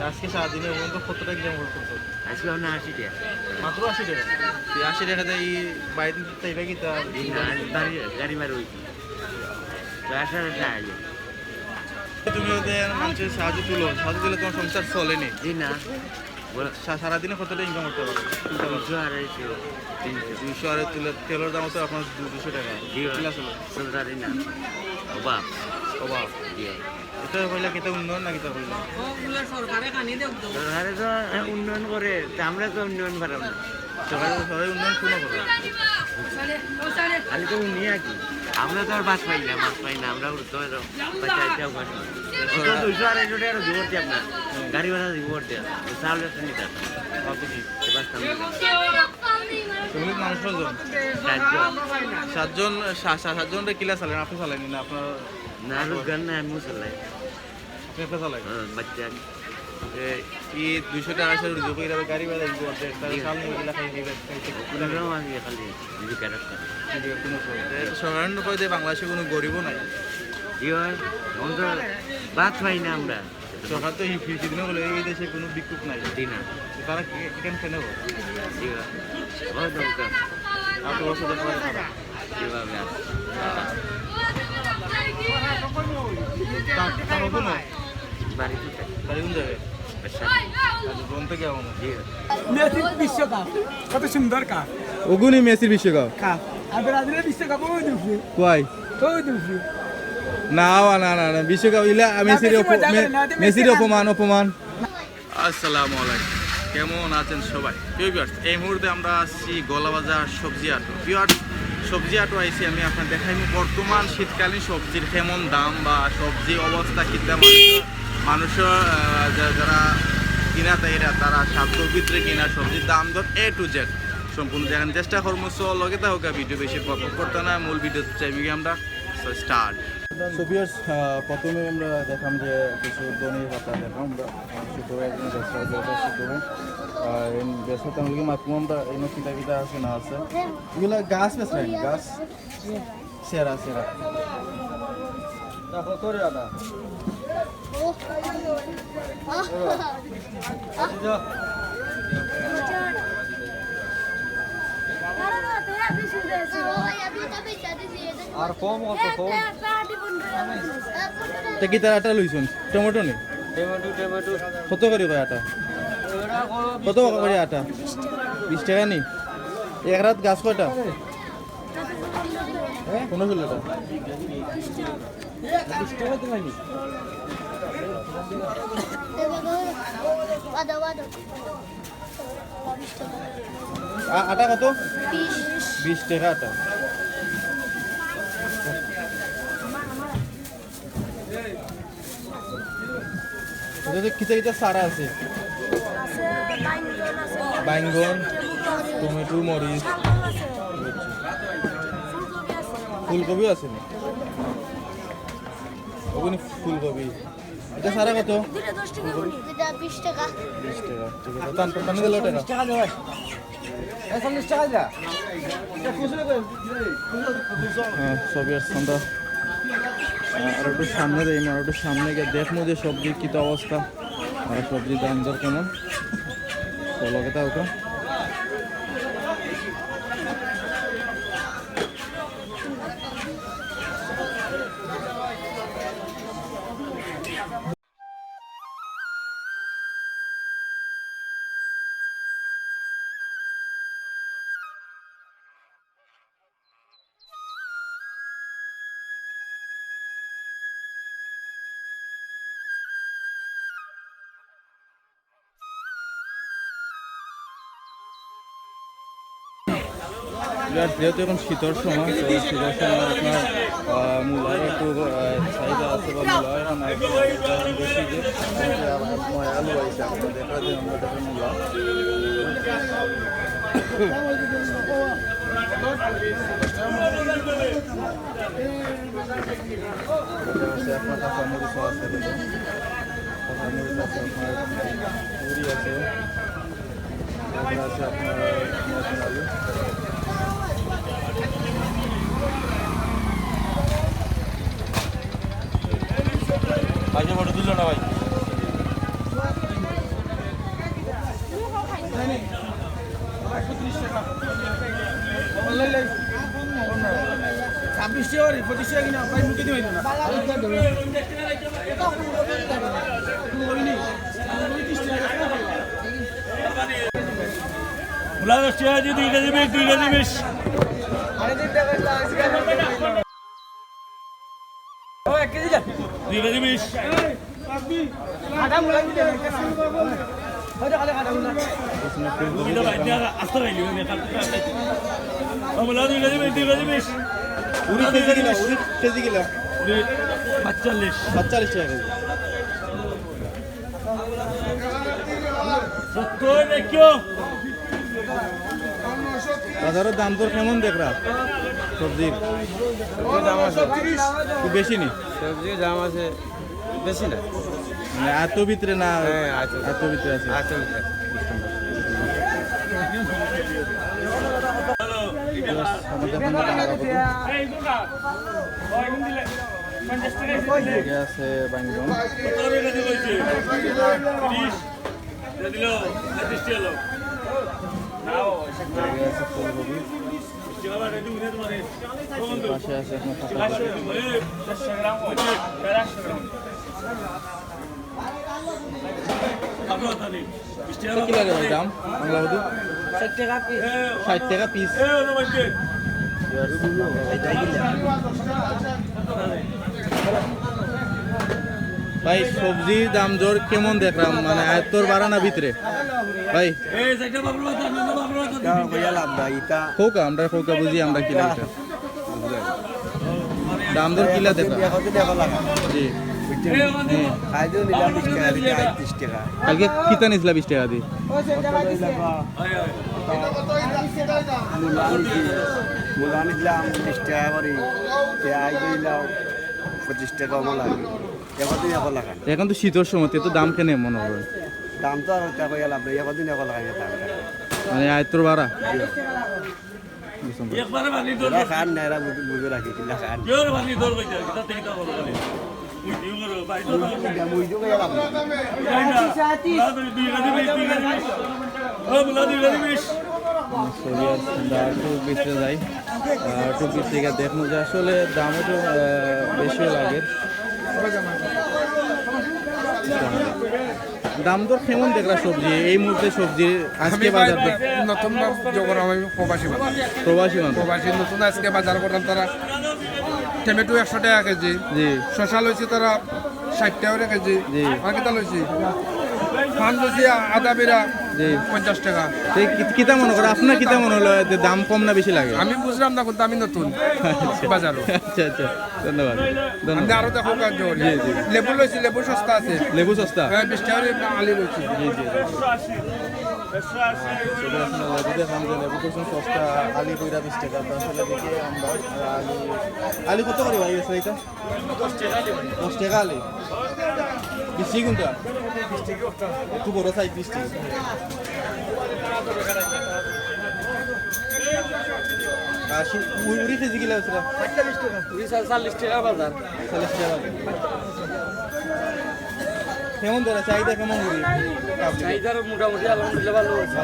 আজকে সারাদিনে পর্যন্ত কত টাকা ইনকাম করতো? আজকে আমরা 80 টাকা মাত্র 80 টাকা। এই 80 টাকা দিয়ে এই বাইরে তাইবা কি তা গাড়ি মারি হইছে 1000 টাকা। তুমি ওদের মানুষের সাহায্য তুলে তোমার সংসার চলেনি? জি না, সারাদিনে কত টাকা ইনকাম করতে পারো? 200 250 300 200 আর তেলের দাম তো এখন 200 টাকা। চলতারি না অভাব অভাব। এটা হইলে কিতা উন্নয়ন না কিতা হইল? সরকারে তো উন্নয়ন করে, তা আমরা তো উন্নয়ন পারাম না। সবাই উন্নয়ন শুনো করো, খালি তো উন্নয়ন আর কি। আমরা তো আর বাস পাই না, আমরা তো 200 250 টাকা জোর দিই আপনার গাড়ি ভাড়া জোর দেয় চাউল একটা নিতে সাতজন কিলা চালেন? আপনি চালেন না? আপনার না গান না, আমিও চালাই। আপনি একটা চালাই? বাচ্চা কি 200 টাকা সে রুজু করে গাড়ি ভাড়া দিব? সাধারণ পর্যায়ে বাংলাদেশে কোনো গরিবও নাই। কি হয় ভাত পাই না আমরা। সরকার তো ফিরকি দিনে বলে এই দেশে কোনো বিক্ষোভ নাই না, তারা কেন কেন বিশ্বকাপ কত সুন্দর কাপ, ওগুনি মেসির বিশ্বকাপ কাপ আর ব্রাজিলের বিশ্বকাপ ওই দুপুরে কয় ওই দুপুরে না না না না বিশ্বকাপ ইলা মেসির অপমান। আসসালামু আলাইকুম, কেমন আছেন সবাই? এই মুহূর্তে আমরা আসছি গলাবাজার সবজি হাট। সবজি হাটও আইছি আমি আপনার দেখাইনি বর্তমান শীতকালীন সবজির কেমন দাম বা সবজি অবস্থা কিনা মানুষের যারা কিনা তারা সাধ্যর ভিতরে কিনা সবজির দাম দর A to Z সম্পূর্ণ দেখান চেষ্টা করবো। লগে তা হোক ভিডিও বেশি করতে না, মূল ভিডিও চাইবি আমরা স্টার্ট। প্রথমে আমরা দেখাম যে কিছু দনির পাতা দেখাম আমরা বেসতে মাতমু আমরা এই কিতা কিতা আছে না আছে এগুলা গাছ বেসলেন গাছ সেরা করে দাদা আর কম কি তার আটা লইছুন? টমেটো নেই? টমেটো কত করে ভাই আটা? কত করে আটা? 20 টাকা নি? এক রাত গাছ কয়টা? 15-16টা। 20 টাকা তোমার নি? আটা কত? 20 টাকা আটা। কিতা সারা আছে? বাইঙ্গন, টমেটো, মরিচ, ফুলকপি আছে না? ওখানে ফুলকপি এটা সারা কত? 20 টাকা। 20 টাকা, ঠিক আছে। টান দিল টাকা 40 টাকা দেয়। 40 টাকা যা এটা খুচরো করে হ্যাঁ সবই আমরা আর একটু সামনে দেই না, আর একটু সামনে গিয়ে দেখবো যে সবজির কী অবস্থা আর সবজির দাম দর কেমন। চলো কথা ওটা যেহেতু এখন শীতের সময়, তো শীতের সময় আপনার মূলার একটু চাহিদা আছে বা মূলার এখন বেশি যে আলু আছে আপনার দেখা যায় আমরা দেখেন মূলা আপনার কাঁচামরিচ আছে, কাঁচামরিচ আছে আপনার পুরি আছে, আছে আপনার নতুন আলু ভাই। ফটো তুললো না ভাই? ছাব্বিশ টাকা 25 টাকা কিনা ভাই মুখে দিবেন না উড়ি কেজি কিলো 45 টাকা কেজি। বাজারের দাম তোর কেমন দেখরা সবজির? খুব বেশি নি? সবজির দাম আছে বেশি না, মানে এত ভিতরে না? এত ভিতরে আছে। আছে বাইঙ্গন, আছে ফুলকপি, পাশে আছে আপনার কি লাগে ভাই দাম বাংলা হদু? 60 টাকা পিস। ভাই সবজির দাম জোর কেমন দেখলাম, মানে তোর বাড়ানা ভিতরে ভাই খোকা আমরা খোকা বুঝি আমরা কিলা এটা দাম দর কিলা দেখলাম জি। কালকে কিতা নিছিলা 20 টাকা দিয়ে? মূলা নিলাম 20 টাকা করে, পেঁয়াজ দিলাম 25 টাকা আমার লাগে। এখন এখন লাগান এখন তো শীতের সময় তো দাম কেন মনে হবে? দাম তো আর টাকা গেলাম না, এখন এখন লাগাই দাম মানে তোর বাড়া খান না, এরা বুঝে রাখি কিনা খান মুইজো গেলাম একটু বেশি যাই, একটু বেশি দেখবো যে আসলে দাম একটু বেশি লাগে। দাম দর কেমন দেখলা সবজি এই মুহূর্তে? সবজি আজকে বাজার নতুন জগর আমি প্রবাসী প্রবাসী মানুষ প্রবাসী নতুন আজকে বাজার করলাম তারা টমেটো 100 টাকা কেজি, জি শশা লইছে তারা 60 টাকা কেজি, জি। আর কিতা লইছি ফান লইছি আদা বেরা জি 50 টাকা। তো কিতা মনে করে আপনার কিতা মনে হলো যে দাম কম না বেশি লাগে? আমি বুঝলাম না কিন্তু আমি নতুন বাজারও। আচ্ছা আচ্ছা ধন্যবাদ আমি ধন্যবাদ। আরো দেখো কাজ জোর জি, জি। লেবু লইছি, লেবু সস্তা আছে, লেবু সস্তা? 20 টাকা আলি লইছি। জি জি লেবু কুসুম সস্তা, আলি কইরা 20 টাকা। তো আসলে দেখি আমরা আলি কত করে ভাই আছে এটা? 10 টাকা আলি বেশি কোনটা? একটু বড় সাইজ 20 টাকা। উড়ি কেজি কিলো আছে 40 টাকা বাজার। 40 টাকা। কেমন ধরে চাহিদা কেমন উড়ি? চাহিদার মোটামুটি আলহামদুলিল্লাহ ভালো হচ্ছে।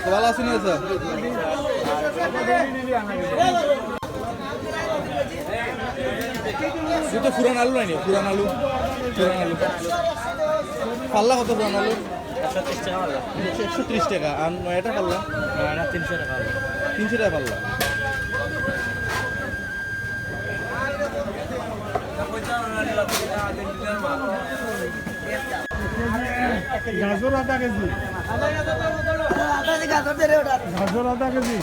তো ভালো আছেন স্যার? দুটো পুরান আলু নাই? পুরান আলু পাল্লা কত? পুরান আলু 130 টাকা। আর নয়টা পাল্লা 300 টাকা। 300 টাকা পাল্লা। গাজর আধা কেজি, গাজর আধা কেজি,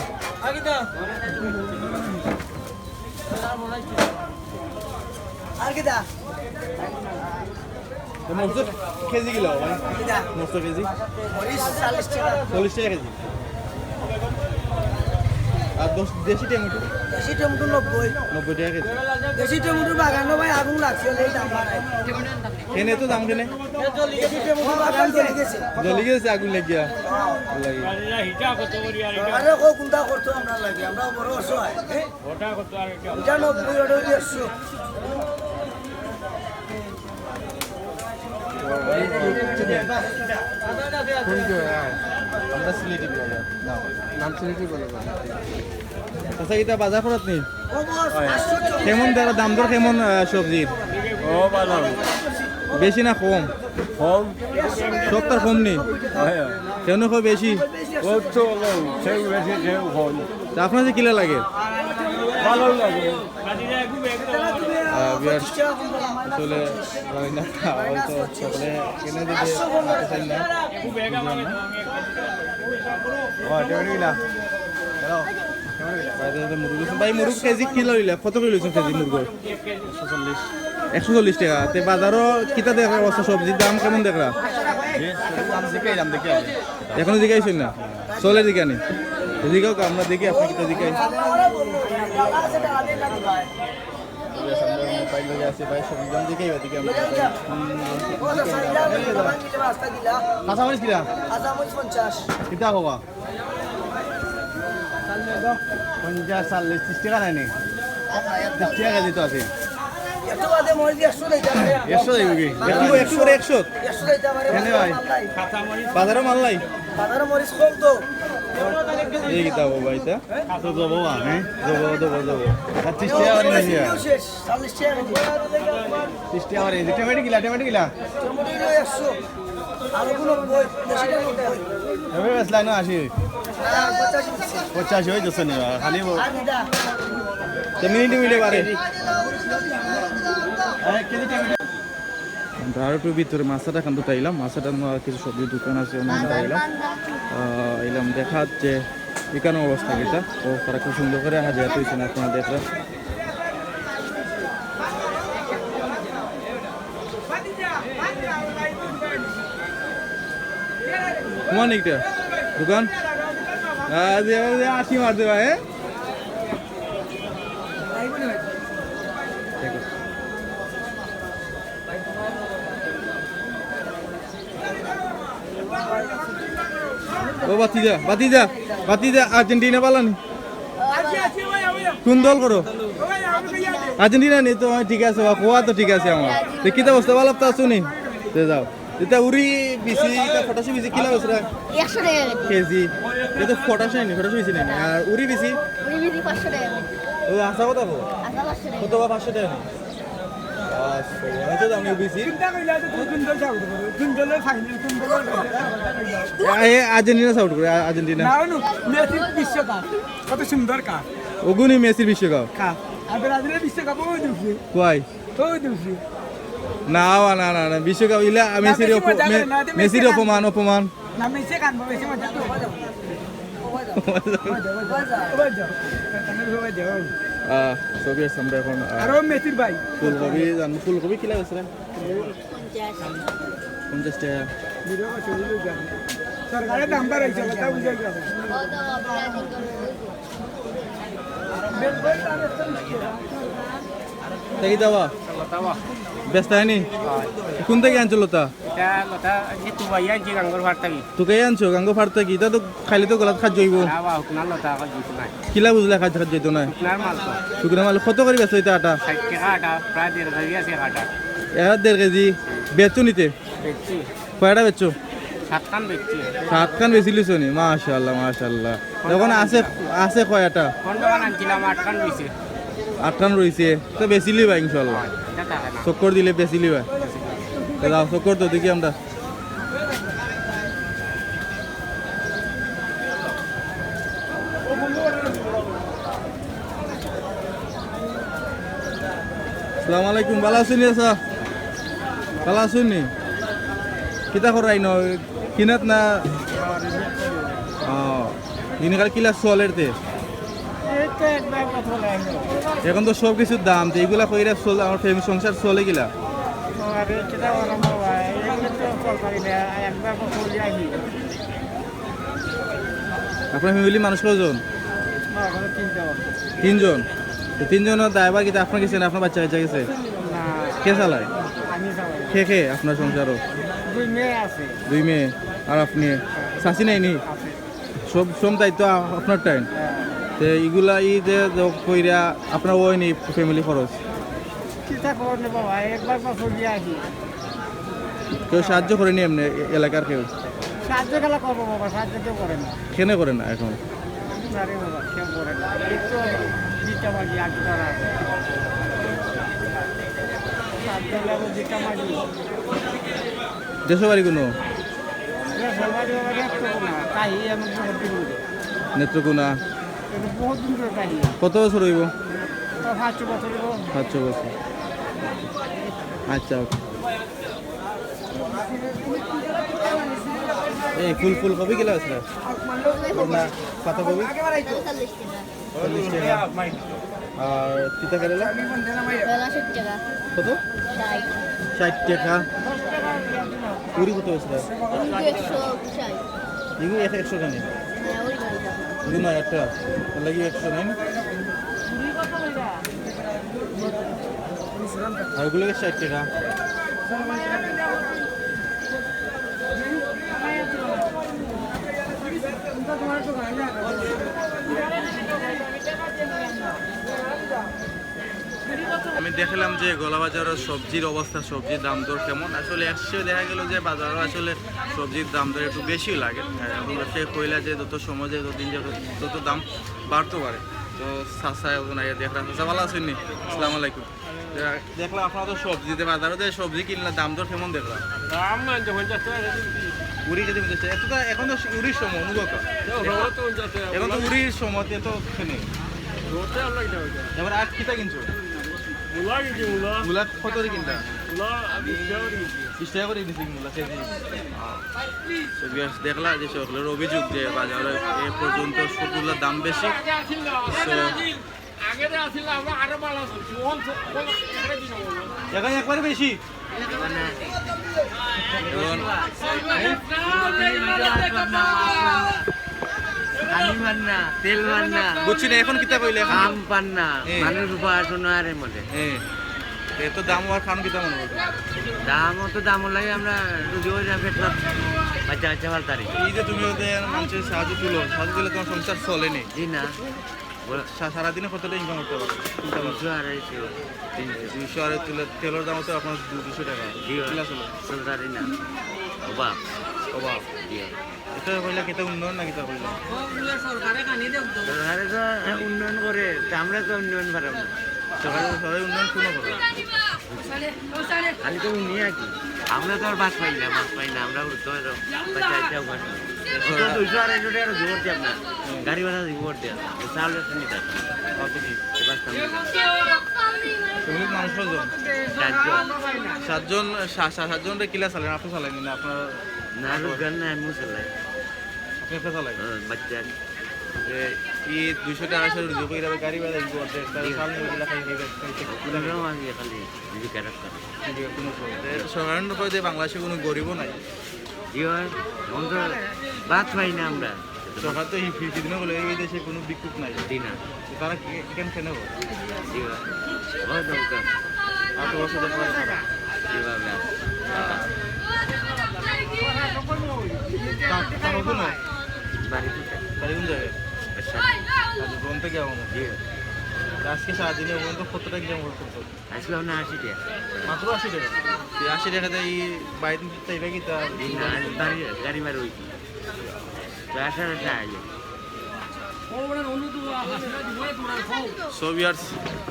মরচুর কেজি কিলো ভাই? মরচুর কেজি 40 টাকা কেজি। আর দেশি টমেটো? দেশি টমেটো 90 টাকা কেজি। দেশি টমেটোর বাগানো ভাই আগুন লাগছে, এই দাম বাড়ায়। কেনে তো দাম কেনে? দেশি টমেটোর বাগান চলে গেছে, জ্বলি গেছে আগুন লাগিয়া লাগে। আরে কো কোনটা করতো আমরা লাগে, আমরা বড় অসহায়। ওটা 90 ওটা 100। আমরা সিলেটি ব্লগার না নাম সিলেটি বলে আচ্ছা এটা বাজার করত নি ও বস 840 কেমন দাম দর কেমন সবজির ও ভালো বেশি না কম কম সত্তর কম নি কেন কয় বেশি ও তো সেই বেশি যে কম তা আপনার যে কিলা লাগে ভালো লাগে বিয়ার চলে জানি না হয়তো সকলে কিনে দিতে পারতেছেন না ভাই মুরগ কেজি কি লইলা কত করে লইছেন কেজি মুরগ 140 টাকা তে বাজারও কিতা দেখা অবস্থা সবজির দাম কেমন দেখরা এখনো দিকাইছেন না চলে দিকা নি দিকাও আমরা দেখি আপনি কিতা দিকাই মোবাইল লগে আছে ভাই সবজি দাম দিকাই দিকে আমরা কাঁচামরিচ কিলা আজামুল 50 কিতা হবা 50 40 30 টাকা নাই নি 30 টাকা দিতে আছে একটু বাদে মরে 100 লইতে পারে 100 দেব কি একটু করে 100 100 লইতে পারে কেন ভাই? বাজারে মাল নাই বাজারে মরিচ কম তো এই কিতা হবা এটা তো দেবো হ্যাঁ দেবো 30 টাকা আর নাই শেষ 40 টাকা কেজি 30 টাকা আর এই টমেটো কিলা টমেটো 100 আর কোনো বেশি টাকা নিতে হয় এবে বেসলাই না 80 না 50 হই যাচ্ছে না খালি আর নিদা মিনিট মিলে পারে আর একটু ভিতরে মাছটা খান তো তাইলাম মাছটা কিছু সবজির দোকান আছে এলাম দেখা যে এখানে অবস্থা এটা ও তারা খুব সুন্দর করে হাজির হয়েছেন আপনারা দেখরা তোমার নিকটা দোকান আসি মারতে ভাই ও বাতিজা আর্জেন্টিনা পালানি কোন দল করো আর্জেন্টিনা নেই তো ঠিক আছে কোয়া তো ঠিক আছে আমার কিতা অবস্থা ভালো তো আছো নি যাও এটা উড়ি বেশি ফটাশি বেশি কিলা বসরা 100 টাকা কেজি এটা ফটাশি নেই ফটাশি বেশি নেই আর উড়ি বেশি উনি বিধি 500 টাকা ও আসা কত গো আচ্ছা 500 টাকা কত বা 500 টাকা নেই আচ্ছা আমি তো দাম বেশি আর্জেন্টিনা সাউট করে আর্জেন্টিনা কত সুন্দর কাজ ওগুনি মেসির বিশ্বকাপ আর ব্রাজিলের বিশ্বকাপ ওই দিছি কয় ওই দিছি না বিশ্বকাপ ইলা মেসির অপমান না মেসে কানবো মেসে মজা ছবি আছে আমরা এখন আরো মেসির ভাই ফুলকপি জানো ফুলকপি কিলা আছে 50 টাকা সরকারের দাম বাড়াইছে কথা বুঝাই যাবে দেখি দাওয়া ব্যস্ত হয়নি কোন থেকে আনছিল তা তোকে আনছো গাঙ্গ ফাড়তে কি তা তো খাইলে তো গলাত খাদ্য হইব কিলা বুঝলে খাদ্য যেত না শুকনা মাল কত করে ব্যস্ত হইতে আটা 1.5 কেজি বেচো নিতে কয়টা বেচো 7 খান বেশি লিছো নি মাশাআল্লাহ এখন আছে কয়টা 8 খান রয়েছে তো বেশি লিবা ইনশাআল্লাহ চক্কর দিলে বেশি লিবা দাও চক্কর তো দেখি আমরা আসসালামু আলাইকুম ভালো আছেন ভালো আছেন নি কিতা করাই ন কিনাত না দিনকাল কিলা চলেরতে এখন তো সব কিছুর দাম তো এগুলা কইরা চলে আমার ফ্যামিলি সংসার চলে গিলা আপনার ফ্যামিলি মানুষ কজন 3জন তো 3জনের ড্রাইভার কিন্তু আপনার গেছে না আপনার বাচ্চা কাচ্চা গেছে কে চালায় কে আপনার সংসারও 2 মেয়ে আর আপনি শাসি নাই নি সব দায়িত্ব আপনার টাইম তো এগুলা যে কইরা আপনার ওই নি ফ্যামিলি খরচ কেউ সাহায্য করেনি এমনি এলাকার কেউ সাহায্য খেলা করবো বাবা, সাহায্য কেউ করে না। কেন করে না এখন? আরে বাবা, কেউ করে না। একটু দিতে পারি, আগে তারা সাহায্য লাগবে দিতে পারি। দেশের বাড়ি কোনো সবাই বাবা দেখতো না, তাই আমি বহুত দিন ধরে। নেত্রকোনা। কিন্তু বহুত দিন ধরে তাই। কত বছর হইব? 5 বছর হলো। 5 বছর। আচ্ছা, এই ফুলকপি কিলো আছে না? পাতাকপি 40 টাকা। আর তিতা কেরালা বেলা 60 টাকা। কত? 60 60 টাকা। পুরি কত আছে? 160। এগুলো 100 টাকা নেই। হ্যাঁ, ওই বাড়িটা। এগুলো না একটা লাগি 100 নেন। আর ওগুলোকে 60 টাকা। আমি দেখলাম যে গোলাবাজারের সবজির অবস্থা, সবজির দাম দর কেমন। আসলে একশো দেখা গেল যে বাজারও আসলে সবজির দাম দর একটু বেশি লাগে। সে কইলা যে যত সময় যায় তত দিন যাবে তত দাম বাড়তে পারে। তো সাসায় দেখলাম সাসা ভালো আছেন নি? আসসালামু আলাইকুম। দেখলাম আপনারা তো সবজিতে বাজারে যে সবজি কিনলে দাম দর কেমন দেখলাম? উড়ি যদি বলতে এত তো এখন তো উড়ির সময় অনুভব এখন তো উড়ির সময় তো নেই। এবার আর কিতা কিনছো? মূলা কত করে কিনতা? 20 টাকা করে দিচ্ছি মূলা কেজি। দেখলা যে সকলের অভিযোগ যে বাজারে এ পর্যন্ত সবগুলোর দাম বেশি। এখন একবারে বেশি তেল মান না, বুঝছি না এখন কিতা কইলে আম পান না, মানুষ উপার্জন আর মধ্যে এত দাম আর খান কিতা মনে করতো? দাম তো দাম লাগে আমরা রুজি হয়ে যাবে বাচ্চা বাচ্চা ভাল তারিখ। এই যে তুমি ওদের মানুষের সাহায্য তুলো, সাহায্য দিলে তোমার সংসার চলেনি। জি না, সারাদিনে কতটা ইনকাম করতে পারো? 200 250 300 200 আর তেলের দাম তো আপনার 200 টাকা। চলতারি না, অভাব অভাব। এটা কইলা কিতা উন্নয়ন না কিতা কইলা? সরকারে তো উন্নয়ন করে, তা আমরা তো উন্নয়ন পারাম না। সবাই উন্নয়ন শুনো করো খালি তো উন্নয়ন কি, আমরা তো আর মাছ পাই না, আমরা তো বাচ্চা বাচ্চা উপার্জন 200 250 টাকা জোর দিয়ে আপনার গাড়ি ভাড়া জোর দিয়ে চাউল একটা নিতে তুমি মানুষ কজন? 7 জন কিলা চালেন? আপনি চালাইনি না? আপনার না রোজগার না, আমি চালাই, আপনি একটা চালাই বাচ্চা এই 200 টাকা সে রুজু করে গাড়ি ভাড়া দিব খালি জীবিকা রাখতাম। সরকারের কয় যে বাংলাদেশে কোনো গরিবও নাই। কি হয় এখন তো ভাত পাই না আমরা, সরকার তো এই ফিফটি দিনে বলে এই দেশে কোনো বিক্ষোভ নাই। দিই না, তারা কেন কেন কি হয় দরকার 8 বছর কিভাবে বাড়ি কোন জায়গায় কোন থেকে আজকে সারাদিনে কত টাকা ইনকাম করতো? আসলে না 80 টাকা, মাত্র 80 টাকা। 80 টাকাতে এই বাইরে চাইবে কি তা বাড়ি গাড়ি মারি হয়েছি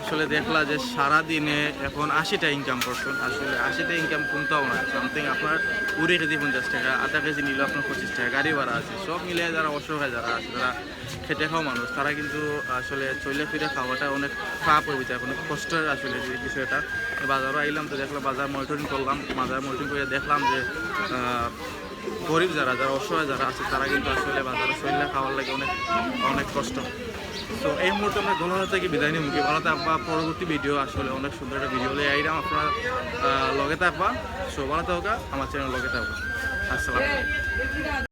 আসলে দেখলা যে সারাদিনে এখন 80টা ইনকাম করছেন। আসলে 80টা ইনকাম কোনটাও না, সামথিং আপনার 20 কেজি 50 টাকা, আধা কেজি নিলে আপনার 25 টাকা গাড়ি ভাড়া আছে। সব মিলিয়ে যারা অসহায় যারা আছে, যারা খেটে খাওয়া মানুষ, তারা কিন্তু আসলে চলে ফিরে খাওয়াটা অনেক খারাপ হয়ে যায়, অনেক কষ্টের আসলে যে বিষয়টা। বাজারও আইলাম তো দেখলাম, বাজার মনিটরিং করলাম, বাজার মনিটরিং করে দেখলাম যে গরিব যারা অসহায় যারা আছে তারা কিন্তু আসলে বাজারে চলে খাওয়ার লাগে অনেক অনেক কষ্ট। তো এই মুহূর্তে আমরা গোলাঘাট থেকে বিদায় নিই। মুখে ভালো থাকবা, পরবর্তী ভিডিও আসলে অনেক সুন্দর একটা ভিডিও লিয়ে আইলাম, আপনারা লগে থাকবা। সো ভালো থাকা, আমার চ্যানেল লগে থাকবা। আসসালাম।